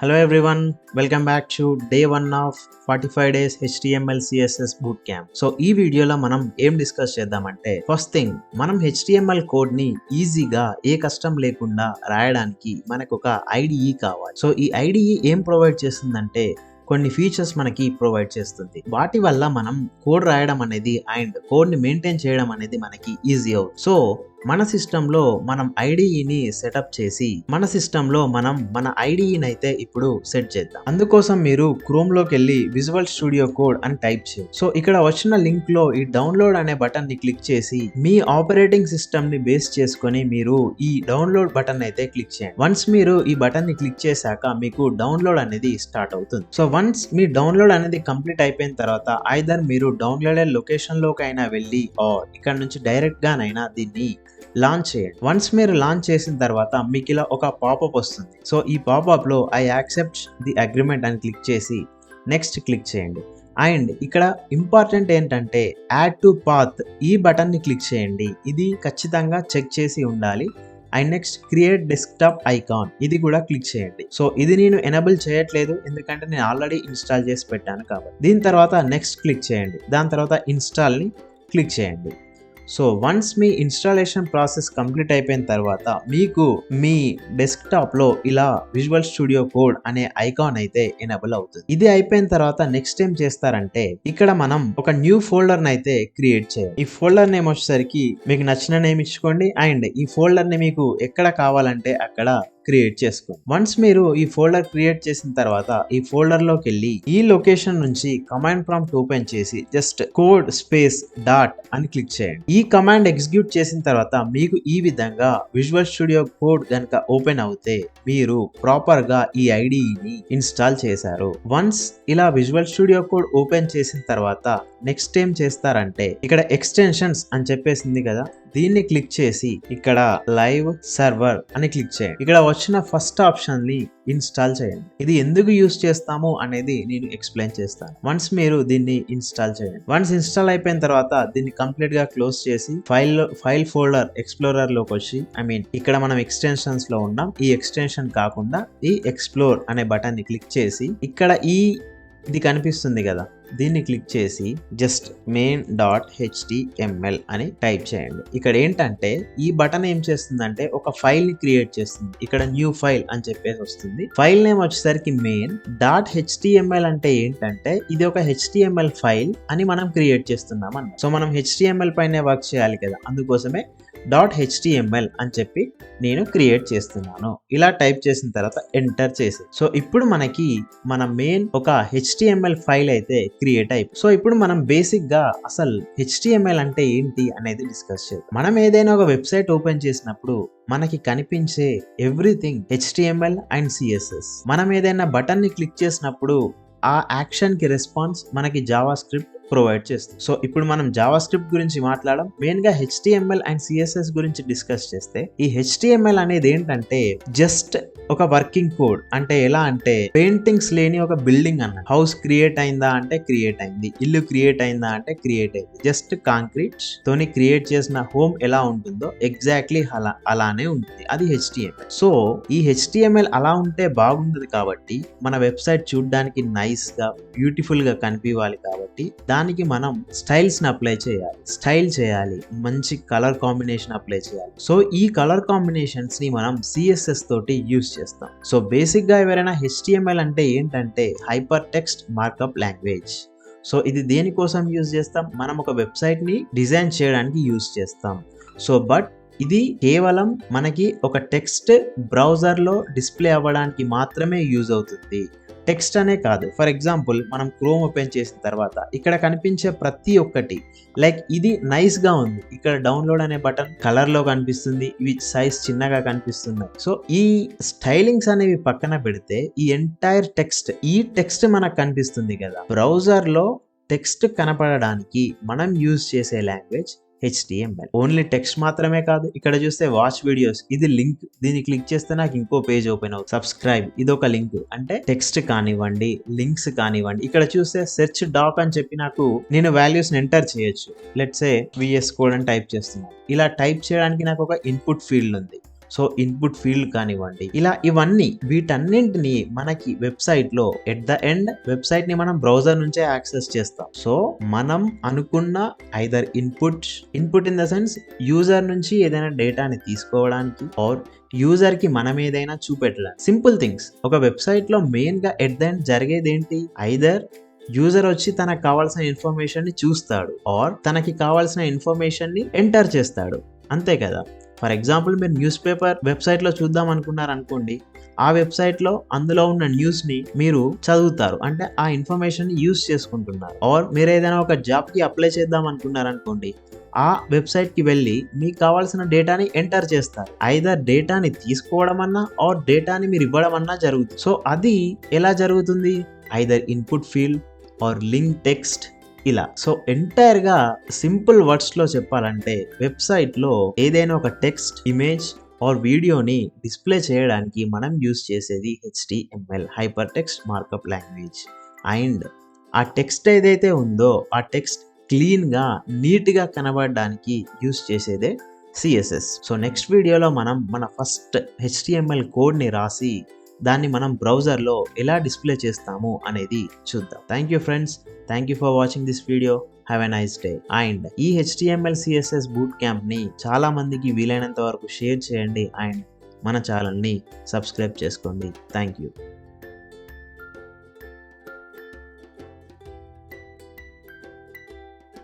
Hello everyone, welcome back to day 1 of 45 days HTML CSS Bootcamp. So ఈ వీడియోలో మనం ఏం డిస్కస్ చేద్దామంటే ఫస్ట్ థింగ్ మనం HTML కోడ్ ని ఈజీగా ఏ కష్టం లేకుండా రాయడానికి మనకు ఒక IDE కావాలి. సో ఈ IDE ఏం ప్రొవైడ్ చేస్తుందంటే కొన్ని ఫీచర్స్ మనకి ప్రొవైడ్ చేస్తుంది. వాటి వల్ల మనం కోడ్ రాయడం అనేది అండ్ కోడ్ ని మెయింటైన్ చేయడం అనేది మనకి ఈజీ అవుతుంది. సో మన సిస్టంలో మనం ఐడిఈని సెటప్ చేసి మన సిస్టంలో మనం మన ఐడిఈని అయితే ఇప్పుడు సెట్ చేద్దాం. అందుకోసం మీరు క్రోమ్ లోకి వెళ్ళి విజువల్ స్టూడియో కోడ్ అని టైప్ చేయండి. సో ఇక్కడ వచ్చిన లింక్ లో ఈ డౌన్లోడ్ అనే బటన్ ని క్లిక్ చేసి మీ ఆపరేటింగ్ సిస్టమ్ ని బేస్ చేసుకొని మీరు ఈ డౌన్లోడ్ బటన్ అయితే క్లిక్ చేయండి. వన్స్ మీరు ఈ బటన్ ని క్లిక్ చేశాక మీకు డౌన్లోడ్ అనేది స్టార్ట్ అవుతుంది. సో వన్స్ మీ డౌన్లోడ్ అనేది కంప్లీట్ అయిపోయిన తర్వాత ఐదర్ మీరు డౌన్లోడెడ్ లొకేషన్ లోకి అయినా వెళ్ళి ఇక్కడ నుంచి డైరెక్ట్ గానైనా దీన్ని లాంచ్ చేయండి. వన్స్ మీరు లాంచ్ చేసిన తర్వాత మీకు ఇలా ఒక పాపప్ వస్తుంది. సో ఈ పాపప్ లో ఐ యాక్సెప్ట్ ది అగ్రిమెంట్ అని క్లిక్ చేసి నెక్స్ట్ క్లిక్ చేయండి. అండ్ ఇక్కడ ఇంపార్టెంట్ ఏంటంటే యాడ్ టు పాత్ ఈ బటన్ ని క్లిక్ చేయండి. ఇది ఖచ్చితంగా చెక్ చేసి ఉండాలి. And next create desktop icon ఇది కూడా క్లిక్ చేయండి. సో ఇది నేను ఎనేబుల్ చేయట్లేదు ఎందుకంటే నేను ఆల్రెడీ ఇన్స్టాల్ చేసి పెట్టాను కాబట్టి. దీని తర్వాత నెక్స్ట్ క్లిక్ చేయండి. దాని తర్వాత ఇన్స్టాల్ ని క్లిక్ చేయండి. సో వన్స్ మీ ఇన్స్టాలేషన్ ప్రాసెస్ కంప్లీట్ అయిపోయిన తర్వాత మీకు మీ డెస్క్టాప్ లో ఇలా విజువల్ స్టూడియో కోడ్ అనే ఐకాన్ అయితే ఎనేబుల్ అవుతుంది. ఇది అయిపోయిన తర్వాత నెక్స్ట్ ఏం చేస్తారంటే ఇక్కడ మనం ఒక న్యూ ఫోల్డర్ అయితే క్రియేట్ చేయాలి. ఈ ఫోల్డర్ నేమ్ వచ్చేసరికి మీకు నచ్చిన నేమ్ ఇచ్చుకోండి. అండ్ ఈ ఫోల్డర్ ని మీకు ఎక్కడ కావాలంటే అక్కడ క్రియేట్ చేసుకోండి. వన్స్ మీరు ఈ ఫోల్డర్ క్రియేట్ చేసిన తర్వాత ఈ ఫోల్డర్ లోకి వెళ్ళి ఈ లొకేషన్ నుంచి కమాండ్ ప్రాంప్ట్ ఓపెన్ చేసి జస్ట్ కోడ్ స్పేస్ డాట్ అని క్లిక్ చేయండి. ఈ కమాండ్ ఎగ్జిక్యూట్ చేసిన తర్వాత మీకు ఈ విధంగా విజువల్ స్టూడియో కోడ్ గనక ఓపెన్ అవుతే మీరు ప్రాపర్ గా ఈ ఐడిని ఇన్స్టాల్ చేశారు. వన్స్ ఇలా విజువల్ స్టూడియో కోడ్ ఓపెన్ చేసిన తర్వాత నెక్స్ట్ ఏం చేస్తారంటే ఇక్కడ ఎక్స్టెన్షన్స్ అని చెప్పేసింది కదా, దీన్ని క్లిక్ చేసి ఇక్కడ లైవ్ సర్వర్ అని క్లిక్ చేయండి. ఇక్కడ వచ్చిన ఫస్ట్ ఆప్షన్ ని ఇన్స్టాల్ చేయండి. ఇది ఎందుకు యూస్ చేస్తాము అనేది నేను ఎక్స్ప్లెయిన్ చేస్తాను. వన్స్ మీరు దీన్ని ఇన్స్టాల్ చేయండి. వన్స్ ఇన్స్టాల్ అయిపోయిన తర్వాత దీన్ని కంప్లీట్ గా క్లోజ్ చేసి ఫైల్ ఫోల్డర్ ఎక్స్ప్లోరర్ లోకి వచ్చి ఇక్కడ మనం ఎక్స్టెన్షన్స్ లో ఉన్నాం. ఈ ఎక్స్టెన్షన్ కాకుండా ఈ ఎక్స్ప్లోర్ అనే బటన్ ని క్లిక్ చేసి ఇక్కడ ఇది కనిపిస్తుంది కదా, దీన్ని క్లిక్ చేసి జస్ట్ main.html అని టైప్ చేయండి. ఇక్కడ ఏంటంటే ఈ బటన్ ఏం చేస్తుందంటే ఒక ఫైల్ ని క్రియేట్ చేస్తుంది. ఇక్కడ న్యూ ఫైల్ అని చెప్పేసి వస్తుంది. ఫైల్ నేమ్ వచ్చేసరికి main.html అంటే ఏంటంటే ఇది ఒక HTML ఫైల్ అని మనం క్రియేట్ చేస్తున్నాం అన్న. సో మనం HTML పైనే వర్క్ చేయాలి కదా, అందుకోసమే .html అని చెప్పి నేను క్రియేట్ చేస్తున్నాను. ఇలా టైప్ చేసిన తర్వాత ఎంటర్ చేసి సో ఇప్పుడు మనకి మన మెయిన్ ఒక HTML ఫైల్ అయితే క్రియేట్ అయిపోయింది. సో ఇప్పుడు మనం బేసిక్ గా అసలు HTML అంటే ఏంటి అనేది డిస్కస్ చేద్దాం. మనం ఏదైనా ఒక వెబ్సైట్ ఓపెన్ చేసినప్పుడు మనకి కనిపించే ఎవ్రీథింగ్ HTML అండ్ CSS. మనం ఏదైనా బటన్ ని క్లిక్ చేసినప్పుడు ఆ యాక్షన్ కి రెస్పాన్స్ మనకి జావా స్క్రిప్ట్ ప్రొవైడ్ చేస్తుంది. సో ఇప్పుడు మనం జావా స్క్రిప్ట్ గురించి మాట్లాడడం, మెయిన్ గా HTML అండ్ CSS గురించి డిస్కస్ చేస్తే ఈ HTML అనేది ఏంటంటే జస్ట్ ఒక వర్కింగ్ కోడ్. అంటే ఎలా అంటే పెయింటింగ్స్ లేని ఒక బిల్డింగ్ అన్న. హౌస్ క్రియేట్ అయిందా అంటే క్రియేట్ అయింది, ఇల్లు క్రియేట్ అయిందా అంటే క్రియేట్ అయింది. జస్ట్ కాంక్రీట్ తోని క్రియేట్ చేసిన హోమ్ ఎలా ఉంటుందో ఎగ్జాక్ట్లీ అలానే ఉంటుంది. అది HTML. సో ఈ HTML అలా ఉంటే బాగుండదు కాబట్టి మన వెబ్సైట్ చూడడానికి నైస్ గా బ్యూటిఫుల్ గా కనిపించాలి కాబట్టి దానికి మనం స్టైల్స్ ని అప్లై చేయాలి. మంచి కలర్ కాంబినేషన్ అప్లై చేయాలి. సో ఈ కలర్ కాంబినేషన్స్ ని మనం CSS తోటి యూస్ చేస్తాం. సో బేసిక్ గా ఎవరైనా HTML అంటే ఏంటంటే hyper text markup language. So ఇది దేనికోసం యూజ్ చేస్తాం? మనం ఒక వెబ్సైట్ ని డిజైన్ చేయడానికి యూజ్ చేస్తాం. సో బట్ ఇది కేవలం మనకి ఒక టెక్స్ట్ బ్రౌజర్ లో డిస్ప్లే అవ్వడానికి మాత్రమే యూజ్ అవుతుంది. టెక్స్ట్ అనే కాదు, ఫర్ ఎగ్జాంపుల్ మనం క్రోమ్ ఓపెన్ చేసిన తర్వాత ఇక్కడ కనిపించే ప్రతి ఒక్కటి లైక్ ఇది నైస్ గా ఉంది. ఇక్కడ డౌన్లోడ్ అనే బటన్ కలర్ లో కనిపిస్తుంది, ఇవి సైజ్ చిన్నగా కనిపిస్తున్నాయి. సో ఈ స్టైలింగ్స్ అనేవి పక్కన పెడితే ఈ ఎంటైర్ ఈ టెక్స్ట్ మనకు కనిపిస్తుంది కదా. బ్రౌజర్ లో టెక్స్ట్ కనపడడానికి మనం యూజ్ చేసే లాంగ్వేజ్ HTML. ఓన్లీ టెక్స్ట్ మాత్రమే కాదు, ఇక్కడ చూస్తే వాచ్ వీడియోస్ ఇది లింక్, దీన్ని క్లిక్ చేస్తే నాకు ఇంకో పేజ్ ఓపెన్ అవుతుంది. సబ్స్క్రైబ్ ఇది ఒక లింక్. అంటే టెక్స్ట్ కానివ్వండి, లింక్స్ కానివ్వండి. ఇక్కడ చూస్తే సెర్చ్ డాక్ అని చెప్పి నాకు నేను వాల్యూస్ ని ఎంటర్ చేయొచ్చు. లెట్స్ సే VS కోడ్ అని టైప్ చేస్తున్నాను. ఇలా టైప్ చేయడానికి నాకు ఒక ఇన్పుట్ ఫీల్డ్ ఉంది. సో ఇన్పుట్ ఫీల్డ్ కానివ్వండి, ఇలా ఇవన్నీ వీటన్నింటిని మనకి వెబ్సైట్ లో ఎట్ ద ఎండ్ వెబ్సైట్ ని మనం బ్రౌజర్ నుంచే యాక్సెస్ చేస్తాం. సో మనం అనుకున్న either input in the sense user నుంచి ఏదైనా డేటాని తీసుకోవడానికి ఆర్ యూజర్ కి మనం ఏదైనా చూపెట్టడానికి. Simple things. ఒక వెబ్సైట్ లో మెయిన్ గా ఎట్ ద ఎండ్ జరిగేది ఏంటి? ఐదర్ యూజర్ వచ్చి తనకు కావాల్సిన ఇన్ఫర్మేషన్ ని చూస్తాడు ఆర్ తనకి కావాల్సిన ఇన్ఫర్మేషన్ ని ఎంటర్ చేస్తాడు, అంతే కదా. ఫర్ ఎగ్జాంపుల్ మీరు న్యూస్ పేపర్ వెబ్సైట్ లో చూద్దాం అనుకున్నారు అనుకోండి, ఆ వెబ్సైట్ లో అందులో ఉన్న న్యూస్ ని మీరు చదువుతారు, అంటే ఆ ఇన్ఫర్మేషన్ ని యూజ్ చేసుకుంటున్నారు. ఆర్ మీరు ఏదైనా ఒక జాబ్ కి అప్లై చేద్దాం అనుకున్నారు అనుకోండి, ఆ వెబ్సైట్ కి వెళ్ళి మీకు కావాల్సిన డేటాని ఎంటర్ చేస్తారు. ఐదర్ డేటాని తీసుకోవడం అన్నా ఆర్ డేటాని మీరు ఇవ్వడం అన్నా జరుగుతుంది. సో అది ఎలా జరుగుతుంది? Either input field or link text, ఇలా. సో ఎంటైర్ గా సింపుల్ వర్డ్స్ లో చెప్పాలంటే వెబ్సైట్ లో ఏదైనా ఒక టెక్స్ట్, ఇమేజ్ ఆర్ వీడియోని డిస్ప్లే చేయడానికి మనం యూజ్ చేసేది HTML, hyper text markup language. And ఆ టెక్స్ట్ ఏదైతే ఉందో ఆ టెక్స్ట్ క్లీన్ గా నీట్ గా కనబడడానికి యూజ్ చేసేదే CSS. సో నెక్స్ట్ వీడియోలో మనం మన ఫస్ట్ HTML కోడ్ ని రాసి దాన్ని మనం బ్రౌజర్లో ఎలా డిస్ప్లే చేస్తాము అనేది చూద్దాం. Thank you friends, thank you for watching this video. Have a nice day. And ఈ HTML CSS బూట్ క్యాంప్ని చాలా మందికి వీలైనంత వరకు షేర్ చేయండి అండ్ మన ఛానల్ని సబ్స్క్రైబ్ చేసుకోండి. Thank you.